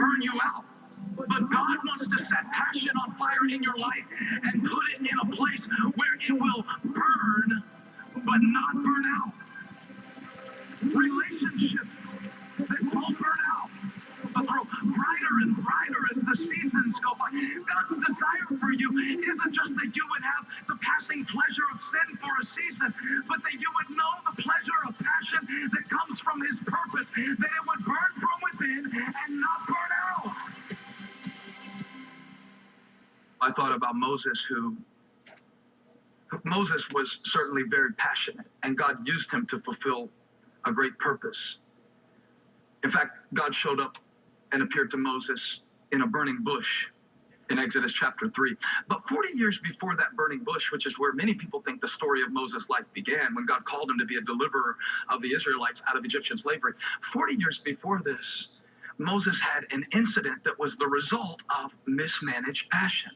burn you out. But God wants to set passion on fire in your life and put it in a place where it will burn, but not burn out. Relationships that don't burn out, but grow brighter and brighter as the seasons go by. God's desire for you isn't just that you would have the passing pleasure of sin for a season, but that you would know the pleasure of passion that comes from His purpose, that it would burn from within and not burn out. I thought about Moses was certainly very passionate, and God used him to fulfill a great purpose. In fact, God showed up and appeared to Moses in a burning bush in Exodus chapter 3. But 40 years before that burning bush, which is where many people think the story of Moses' life began, when God called him to be a deliverer of the Israelites out of Egyptian slavery, 40 years before this, Moses had an incident that was the result of mismanaged passion.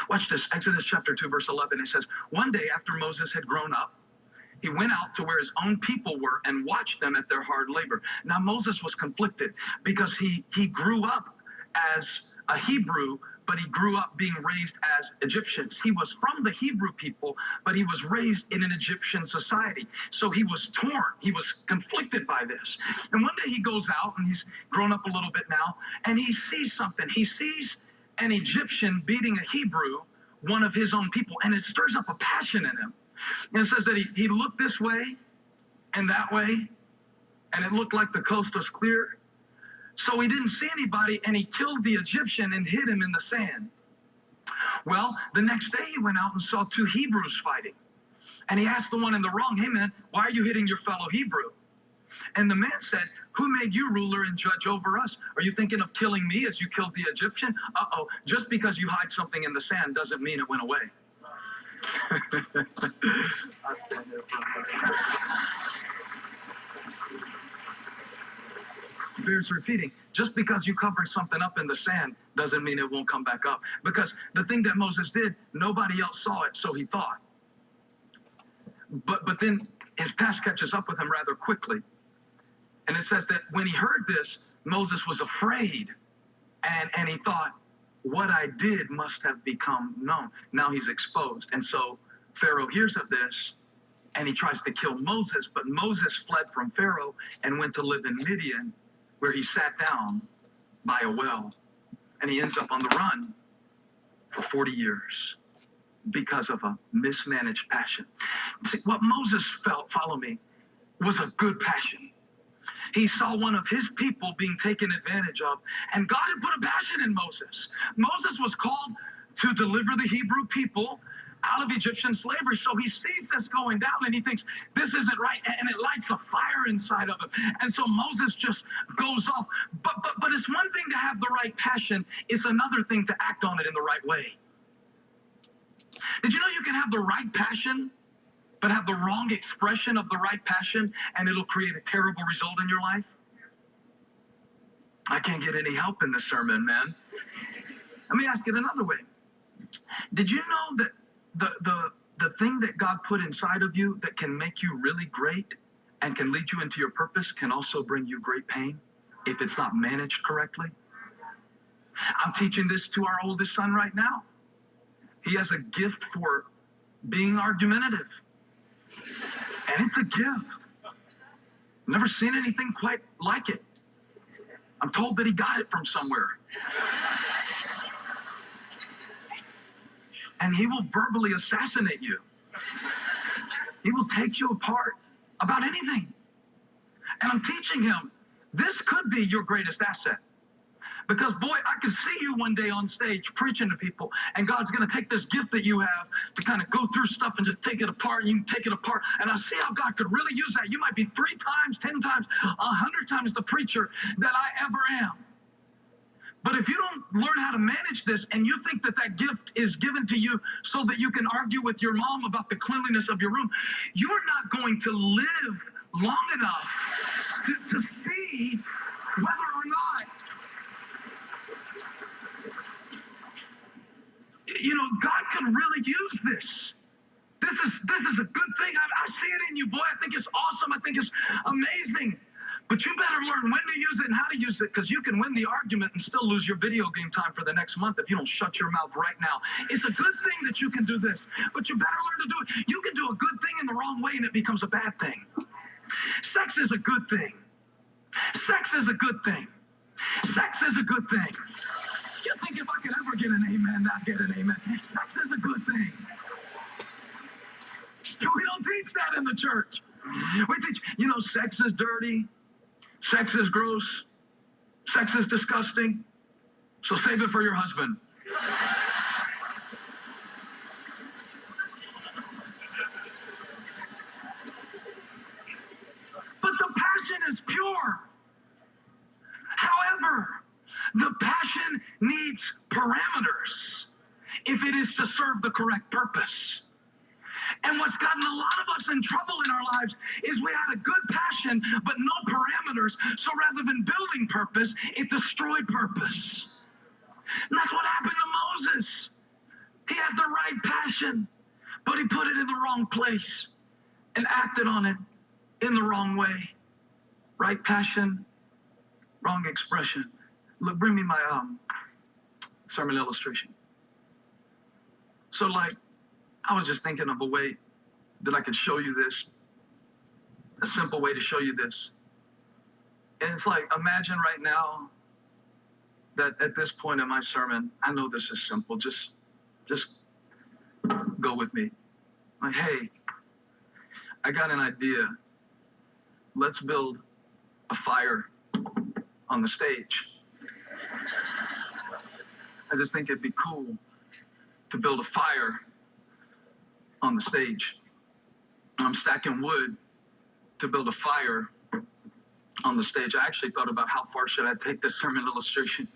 Watch this, Exodus chapter 2, verse 11. It says, one day after Moses had grown up, he went out to where his own people were and watched them at their hard labor. Now, Moses was conflicted because he grew up as a Hebrew, but he grew up being raised as Egyptians. He was from the Hebrew people, but he was raised in an Egyptian society. So he was torn. He was conflicted by this. And one day he goes out, and he's grown up a little bit now, and he sees something. He sees an Egyptian beating a Hebrew, one of his own people, and it stirs up a passion in him. And it says that he looked this way and that way, and it looked like the coast was clear. So he didn't see anybody, and he killed the Egyptian and hid him in the sand. Well, the next day he went out and saw two Hebrews fighting. And he asked the one in the wrong, hey man, why are you hitting your fellow Hebrew? And the man said, who made you ruler and judge over us? Are you thinking of killing me as you killed the Egyptian? Uh-oh, just because you hide something in the sand doesn't mean it went away. I'll stand there for a minute. Bears repeating, just because you covered something up in the sand doesn't mean it won't come back up. Because the thing that Moses did, nobody else saw it, so he thought. But then his past catches up with him rather quickly. And it says that when he heard this, Moses was afraid, and he thought, what I did must have become known. Now he's exposed. And so Pharaoh hears of this, and he tries to kill Moses, but Moses fled from Pharaoh and went to live in Midian, where he sat down by a well. And he ends up on the run for 40 years because of a mismanaged passion. See, what Moses felt, follow me, was a good passion. He saw one of his people being taken advantage of, and God had put a passion in Moses. Moses was called to deliver the Hebrew people out of Egyptian slavery. So he sees this going down, and he thinks, this isn't right, and it lights a fire inside of him. And so Moses just goes off. But it's one thing to have the right passion. It's another thing to act on it in the right way. Did you know you can have the right passion, but have the wrong expression of the right passion, and it'll create a terrible result in your life? I can't get any help in this sermon, man. Let me ask it another way. Did you know that the thing that God put inside of you that can make you really great and can lead you into your purpose can also bring you great pain if it's not managed correctly? I'm teaching this to our oldest son right now. He has a gift for being argumentative. And it's a gift. Never seen anything quite like it. I'm told that he got it from somewhere. And he will verbally assassinate you. He will take you apart about anything. And I'm teaching him, this could be your greatest asset. Because, boy, I could see you one day on stage preaching to people, and God's going to take this gift that you have to kind of go through stuff and just take it apart, and you can take it apart. And I see how God could really use that. You might be 3 times, 10 times, 100 times the preacher that I ever am. But if you don't learn how to manage this, and you think that that gift is given to you so that you can argue with your mom about the cleanliness of your room, you're not going to live long enough to see whether or not, you know, God could really use this. This is a good thing. I see it in you, boy. I think it's awesome. I think it's amazing. But you better learn when to use it and how to use it, because you can win the argument and still lose your video game time for the next month if you don't shut your mouth right now. It's a good thing that you can do this, but you better learn to do it. You can do a good thing in the wrong way and it becomes a bad thing. Sex is a good thing. Sex is a good thing. Sex is a good thing. You think if I could ever get an amen, not get an amen. Sex is a good thing. We don't teach that in the church. We teach, sex is dirty. Sex is gross. Sex is disgusting. So save it for your husband. But the passion is pure. However, the passion needs parameters if it is to serve the correct purpose. And what's gotten a lot of us in trouble in our lives is we had a good passion, but no parameters. So rather than building purpose, it destroyed purpose. And that's what happened to Moses. He had the right passion, but he put it in the wrong place and acted on it in the wrong way. Right passion, wrong expression. Look, bring me my sermon illustration. So I was just thinking of a way that I could show you this, a simple way to show you this. And it's like, imagine right now that at this point in my sermon, I know this is simple, just go with me. Like, hey, I got an idea. Let's build a fire on the stage. I just think it'd be cool to build a fire on the stage. I'm stacking wood to build a fire on the stage. I actually thought about how far should I take this sermon illustration.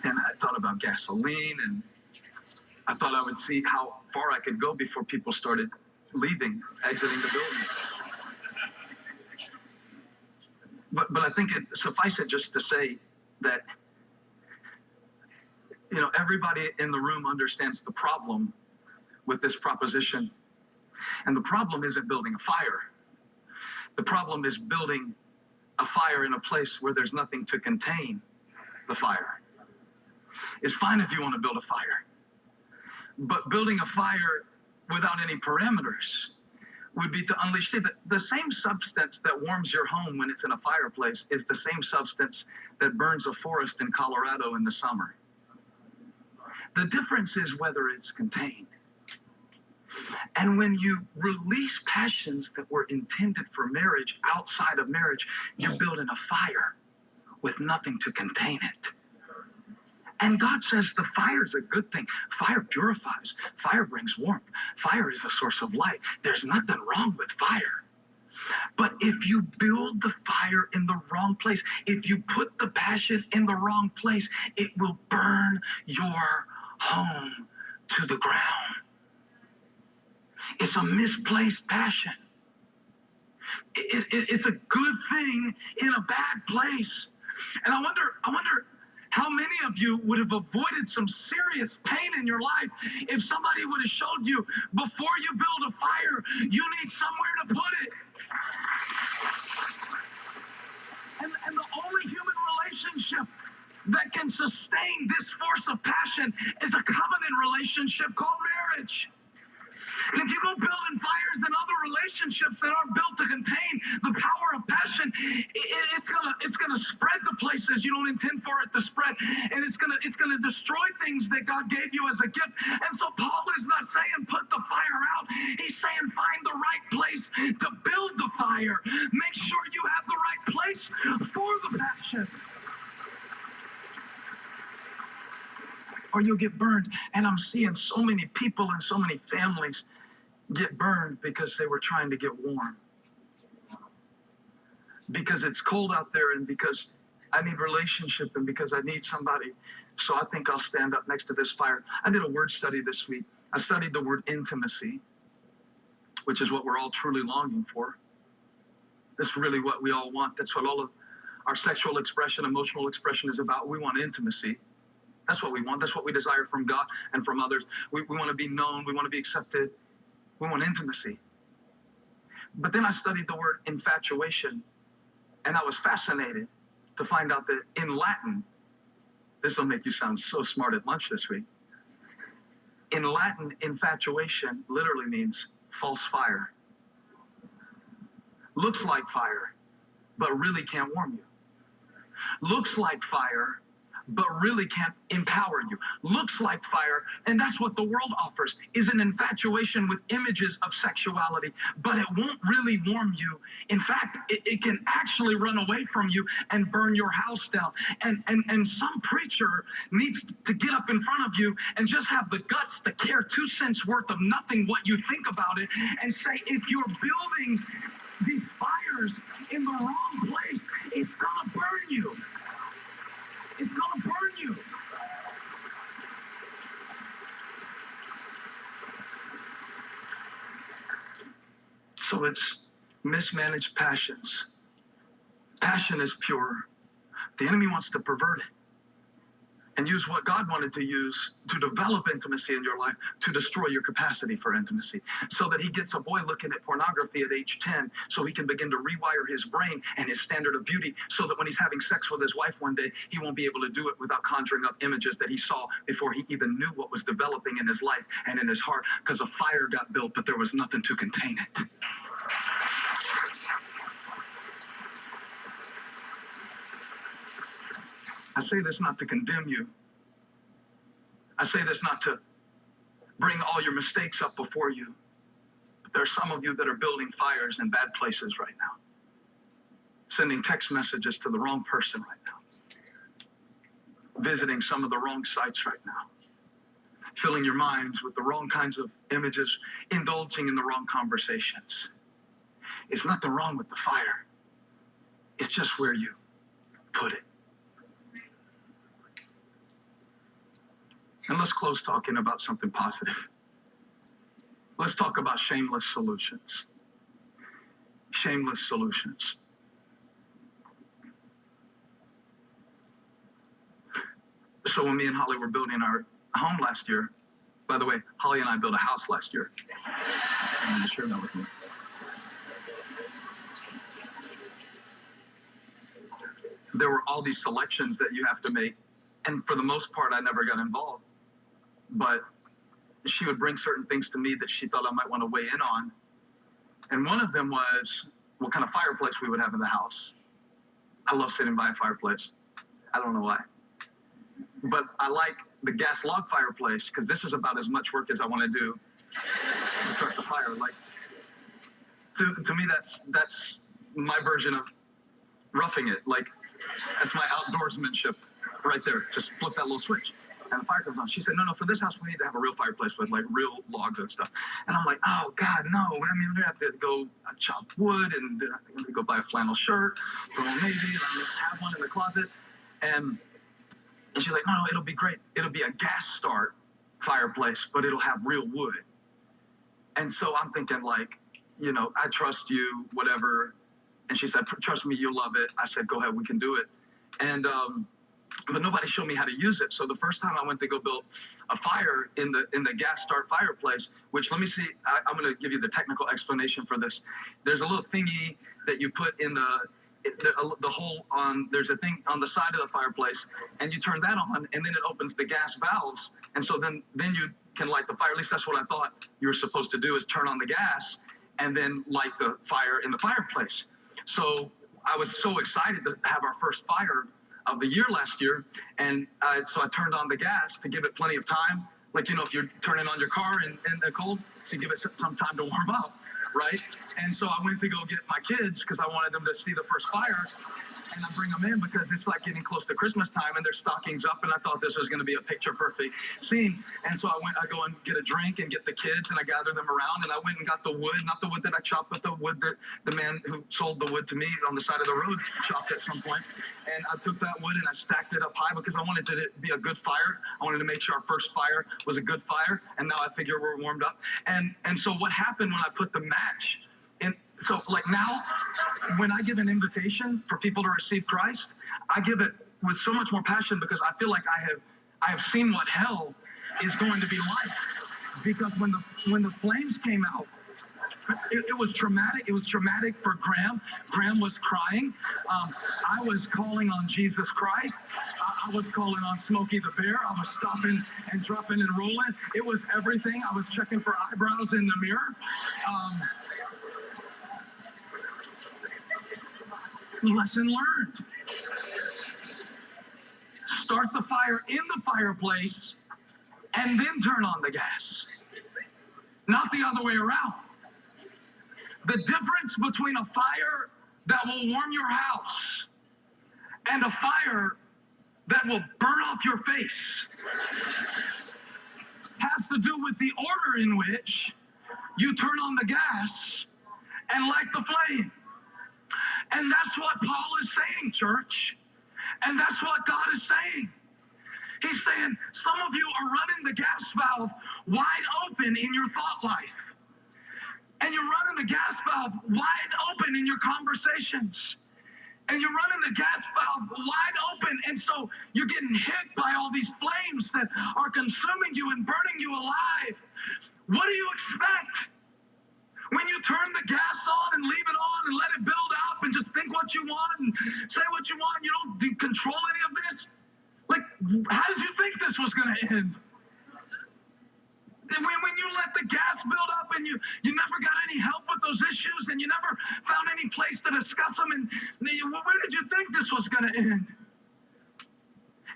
And I thought about gasoline, and I thought I would see how far I could go before people started leaving, exiting the building. But I think it suffice it just to say that, everybody in the room understands the problem with this proposition. And the problem isn't building a fire. The problem is building a fire in a place where there's nothing to contain the fire. It's fine if you want to build a fire, but building a fire without any parameters would be to unleash the same substance that warms your home when it's in a fireplace is the same substance that burns a forest in Colorado in the summer. The difference is whether it's contained. And when you release passions that were intended for marriage outside of marriage, you're building a fire with nothing to contain it. And God says the fire is a good thing. Fire purifies. Fire brings warmth. Fire is a source of light. There's nothing wrong with fire. But if you build the fire in the wrong place, if you put the passion in the wrong place, it will burn your home to the ground. It's a misplaced passion. It's a good thing in a bad place. And I wonder how many of you would have avoided some serious pain in your life if somebody would have showed you before you build a fire, you need somewhere to put it. And the only human relationship that can sustain this force of passion is a covenant relationship called marriage. And if you go building fires in other relationships that aren't built to contain the power of passion, it's gonna spread the places you don't intend for it to spread, and it's gonna destroy things that God gave you as a gift. And so Paul is not saying put the fire out. He's saying find the right place to build the fire. Make sure you have the right place for the passion, or you'll get burned. And I'm seeing so many people and so many families get burned because they were trying to get warm. Because it's cold out there, and because I need relationship, and because I need somebody. So I think I'll stand up next to this fire. I did a word study this week. I studied the word intimacy, which is what we're all truly longing for. That's really what we all want. That's what all of our sexual expression, emotional expression is about. We want intimacy. That's what we want. That's what we desire from God and from others. We want to be known. We want to be accepted. We want intimacy. But then I studied the word infatuation, And I was fascinated to find out that in Latin, this will make you sound so smart at lunch this week. In Latin, infatuation literally means false fire. Looks like fire, but really can't warm you. Looks like fire, but really can't empower you. Looks like fire, and that's what the world offers, is an infatuation with images of sexuality, but it won't really warm you. In fact, it can actually run away from you and burn your house down. And some preacher needs to get up in front of you and just have the guts to care 2 cents worth of nothing what you think about it, and say, if you're building these fires in the wrong place, it's gonna burn you. It's gonna burn you. So it's mismanaged passions. Passion is pure. The enemy wants to pervert it and use what God wanted to use to develop intimacy in your life to destroy your capacity for intimacy, so that he gets a boy looking at pornography at age 10 so he can begin to rewire his brain and his standard of beauty, so that when he's having sex with his wife one day, he won't be able to do it without conjuring up images that he saw before he even knew what was developing in his life and in his heart, because a fire got built, but there was nothing to contain it. I say this not to condemn you. I say this not to bring all your mistakes up before you. But there are some of you that are building fires in bad places right now. Sending text messages to the wrong person right now. Visiting some of the wrong sites right now. Filling your minds with the wrong kinds of images. Indulging in the wrong conversations. It's nothing wrong with the fire. It's just where you put it. And let's close talking about something positive. Let's talk about shameless solutions. Shameless solutions. So when me and Holly were building our home last year, by the way, Holly and I built a house last year. I'm going to share that with you. There were all these selections that you have to make. And for the most part, I never got involved. But she would bring certain things to me that she thought I might want to weigh in on. And one of them was what kind of fireplace we would have in the house. I love sitting by a fireplace. I don't know why. But I like the gas log fireplace, because this is about as much work as I want to do to start the fire. Like, to me, that's my version of roughing it. Like, that's my outdoorsmanship right there. Just flip that little switch and the fire comes on. She said, no, for this house, we need to have a real fireplace with like real logs and stuff. And I'm like, oh God, no. I mean, we're gonna have to go chop wood, and I'm gonna go buy a flannel shirt from Old Navy, and I'm gonna have one in the closet. And she's like, no, it'll be great. It'll be a gas start fireplace, but it'll have real wood. And so I'm thinking, like, you know, I trust you, whatever. And she said, trust me, you'll love it. I said, go ahead, we can do it. And but nobody showed me how to use it. So the first time I went to go build a fire in the gas start fireplace, which, let me see, I'm going to give you the technical explanation for this. There's a little thingy that you put in the hole on, there's a thing on the side of the fireplace, and you turn that on, and then it opens the gas valves. And so then you can light the fire. At least that's what I thought you were supposed to do, is turn on the gas and then light the fire in the fireplace. So I was so excited to have our first fire of the year last year, and so I turned on the gas to give it plenty of time. Like, you know, if you're turning on your car in the cold, so you give it some time to warm up, right? And so I went to go get my kids because I wanted them to see the first fire. And I bring them in because it's like getting close to Christmas time, and their stockings up, and I thought this was going to be a picture perfect scene. And so I go and get a drink and get the kids, and I gather them around, and I went and got the wood, not the wood that I chopped, but the wood that the man who sold the wood to me on the side of the road chopped at some point. And I took that wood and I stacked it up high because I wanted it to be a good fire. I wanted to make sure our first fire was a good fire. And now I figure we're warmed up. And so what happened when I put the match in? So like now, when I give an invitation for people to receive Christ, I give it with so much more passion because I feel like I have seen what hell is going to be like. Because when the flames came out, It was traumatic. It was traumatic for Graham. Graham was crying. I was calling on Jesus Christ. I was calling on Smokey the Bear. I was stopping and dropping and rolling. It was everything. I was checking for eyebrows in the mirror. Lesson learned. Start the fire in the fireplace and then turn on the gas. Not the other way around. The difference between a fire that will warm your house and a fire that will burn off your face has to do with the order in which you turn on the gas and light the flame. And that's what Paul is saying, church. And that's what God is saying. He's saying some of you are running the gas valve wide open in your thought life. And you're running the gas valve wide open in your conversations. And you're running the gas valve wide open. And so you're getting hit by all these flames that are consuming you and burning you alive. What do you expect? When you turn the gas on and leave it on and let it build up and just think what you want and say what you want, you don't control any of this? Like, how did you think this was going to end? When you let the gas build up and you never got any help with those issues and you never found any place to discuss them, and where did you think this was going to end?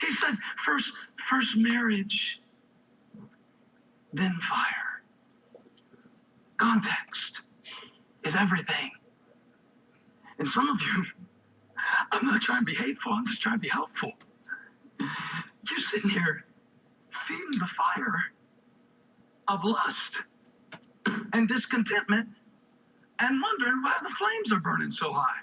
He said, first marriage, then fire. Context is everything. And some of you, I'm not trying to be hateful, I'm just trying to be helpful. You're sitting here feeding the fire of lust and discontentment and wondering why the flames are burning so high.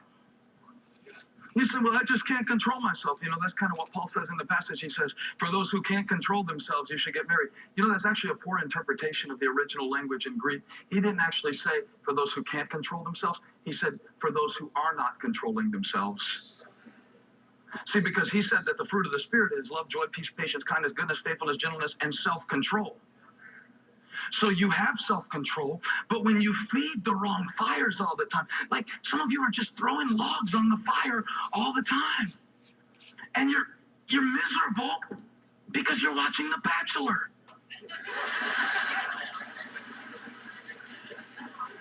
You say, well, I just can't control myself. You know, that's kind of what Paul says in the passage. He says, for those who can't control themselves, you should get married. You know, that's actually a poor interpretation of the original language in Greek. He didn't actually say, for those who can't control themselves. He said, for those who are not controlling themselves. See, because he said that the fruit of the Spirit is love, joy, peace, patience, kindness, goodness, faithfulness, gentleness, and self-control. So you have self-control, but when you feed the wrong fires all the time, like some of you are just throwing logs on the fire all the time, and you're miserable because you're watching The Bachelor.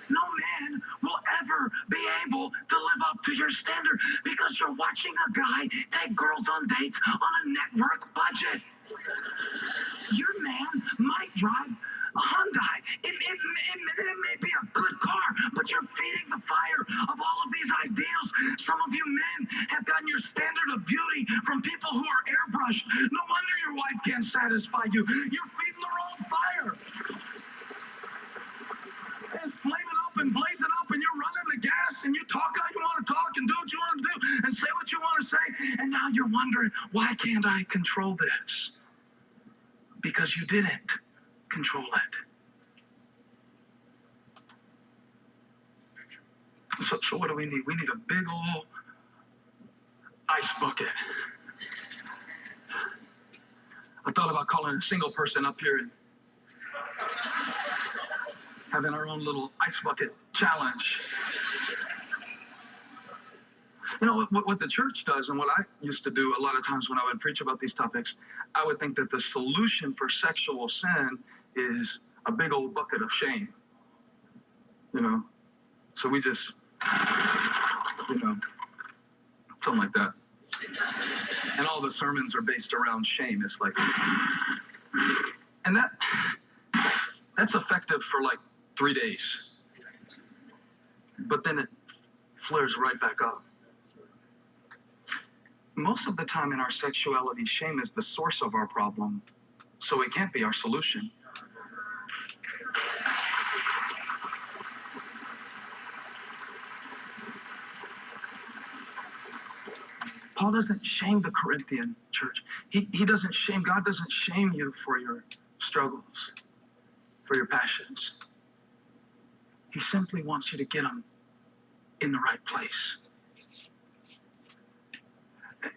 No man will ever be able to live up to your standard because you're watching a guy take girls on dates on a network budget. Your man might drive a Hyundai. It may be a good car, but you're feeding the fire of all of these ideals. Some of you men have gotten your standard of beauty from people who are airbrushed. No wonder your wife can't satisfy you. You're feeding the wrong fire. It's flaming up and blazing up, and you're running the gas, and you talk how you want to talk and do what you want to do and say what you want to say, and now you're wondering, why can't I control this? Because you didn't control it. So what do we need? We need a big old ice bucket. I thought about calling a single person up here and having our own little ice bucket challenge. You know, what the church does and what I used to do a lot of times when I would preach about these topics, I would think that the solution for sexual sin is a big old bucket of shame. You know? So we just, you know, something like that. And all the sermons are based around shame. It's like, and that's effective for like 3 days. But then it flares right back up. Most of the time in our sexuality, shame is the source of our problem, so it can't be our solution. Paul doesn't shame the Corinthian church. He doesn't shame, God doesn't shame you for your struggles, for your passions. He simply wants you to get them in the right place.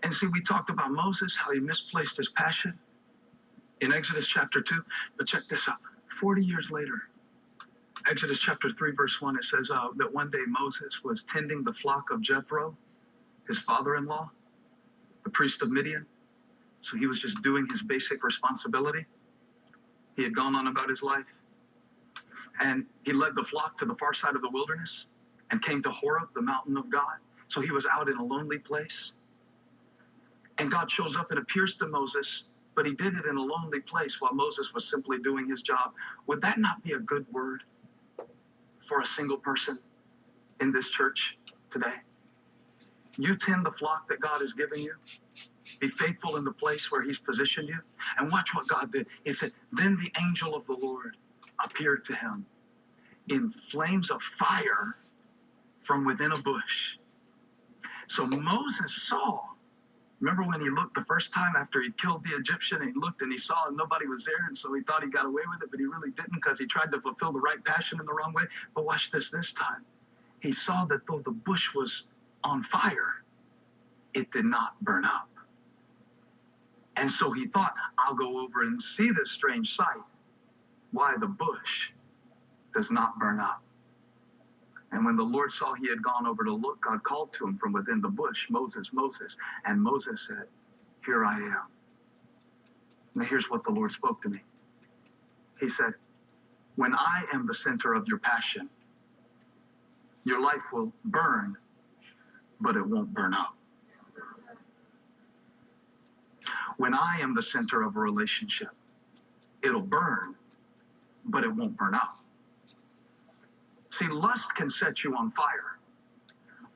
And see, we talked about Moses, how he misplaced his passion in Exodus chapter 2. But check this out. 40 years later, Exodus chapter 3, verse 1, it says that one day Moses was tending the flock of Jethro, his father-in-law, the priest of Midian. So he was just doing his basic responsibility. He had gone on about his life. And he led the flock to the far side of the wilderness and came to Horeb, the mountain of God. So he was out in a lonely place. And God shows up and appears to Moses, but he did it in a lonely place while Moses was simply doing his job. Would that not be a good word for a single person in this church today? You tend the flock that God has given you. Be faithful in the place where he's positioned you. And watch what God did. It said, then the angel of the Lord appeared to him in flames of fire from within a bush. So Moses saw. Remember when he looked the first time after he killed the Egyptian, and he looked and he saw and nobody was there, and so he thought he got away with it, but he really didn't because he tried to fulfill the right passion in the wrong way. But watch this time. He saw that though the bush was on fire, it did not burn up. And so he thought, I'll go over and see this strange sight, why the bush does not burn up. And when the Lord saw he had gone over to look, God called to him from within the bush, Moses, Moses. And Moses said, here I am. Now here's what the Lord spoke to me. He said, when I am the center of your passion, your life will burn, but it won't burn up. When I am the center of a relationship, it'll burn, but it won't burn up. See, lust can set you on fire,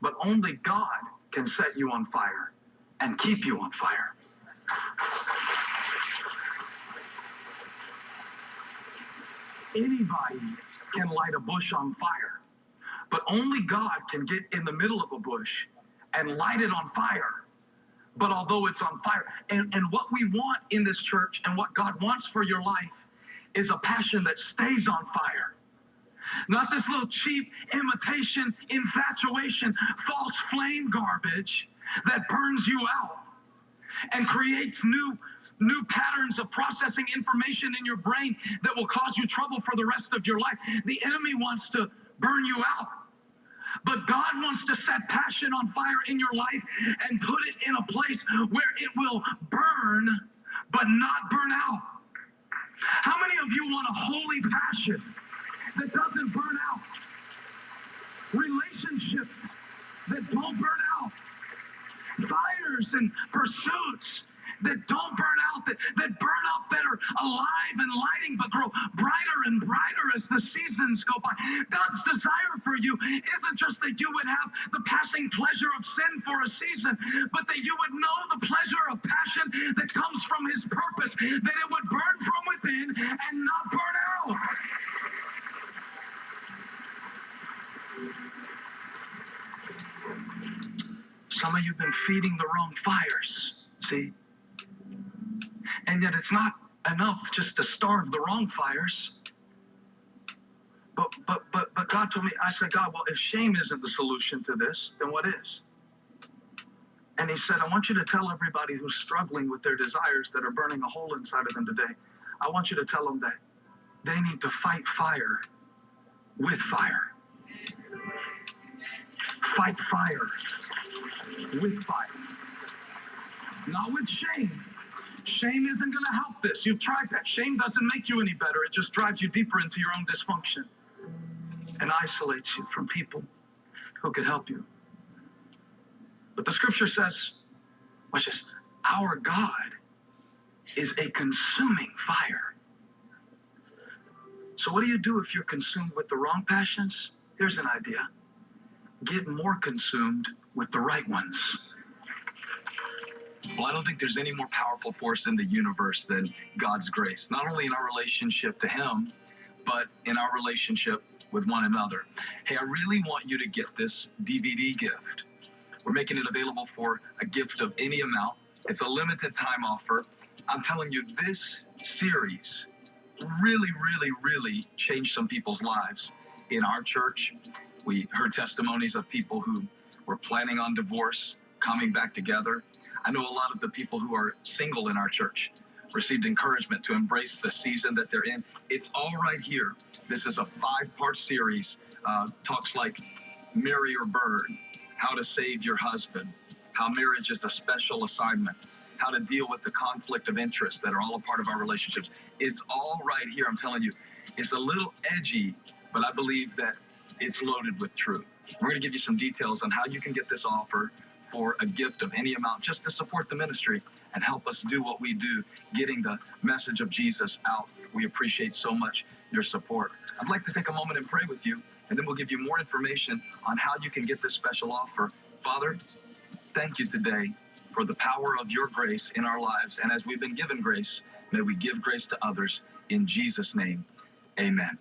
but only God can set you on fire and keep you on fire. Anybody can light a bush on fire, but only God can get in the middle of a bush and light it on fire. But although it's on fire, and what we want in this church and what God wants for your life is a passion that stays on fire. Not this little cheap imitation, infatuation, false flame garbage that burns you out and creates new patterns of processing information in your brain that will cause you trouble for the rest of your life. The enemy wants to burn you out. But God wants to set passion on fire in your life and put it in a place where it will burn, but not burn out. How many of you want a holy passion that doesn't burn out? Relationships that don't burn out. Fires and pursuits that don't burn out, that burn up, that are alive and lighting, but grow brighter and brighter as the seasons go by. God's desire for you isn't just that you would have the passing pleasure of sin for a season, but that you would know the pleasure of passion that comes from his purpose, that it would burn from within and not burn out. Some of you have been feeding the wrong fires, see? And yet it's not enough just to starve the wrong fires. But God told me, I said, God, well, if shame isn't the solution to this, then what is? And he said, I want you to tell everybody who's struggling with their desires that are burning a hole inside of them today, I want you to tell them that they need to fight fire with fire. Fight fire with fire. Not with shame. Shame isn't going to help this. You've tried that. Shame doesn't make you any better. It just drives you deeper into your own dysfunction and isolates you from people who could help you. But the scripture says, watch this, our God is a consuming fire. So what do you do if you're consumed with the wrong passions? Here's an idea. Get more consumed with the right ones. Well, I don't think there's any more powerful force in the universe than God's grace, not only in our relationship to him, but in our relationship with one another. Hey, I really want you to get this DVD gift. We're making it available for a gift of any amount. It's a limited time offer. I'm telling you, this series really changed some people's lives. In our church, we heard testimonies of people who were planning on divorce, coming back together. I know a lot of the people who are single in our church received encouragement to embrace the season that they're in. It's all right here. This is a 5-part series. Talks like marry or burn, how to save your husband, how marriage is a special assignment, how to deal with the conflict of interest that are all a part of our relationships. It's all right here. I'm telling you, it's a little edgy, but I believe that it's loaded with truth. We're going to give you some details on how you can get this offer for a gift of any amount just to support the ministry and help us do what we do, getting the message of Jesus out. We appreciate so much your support. I'd like to take a moment and pray with you, and then we'll give you more information on how you can get this special offer. Father, thank you today for the power of your grace in our lives. And as we've been given grace, may we give grace to others. In Jesus' name, amen.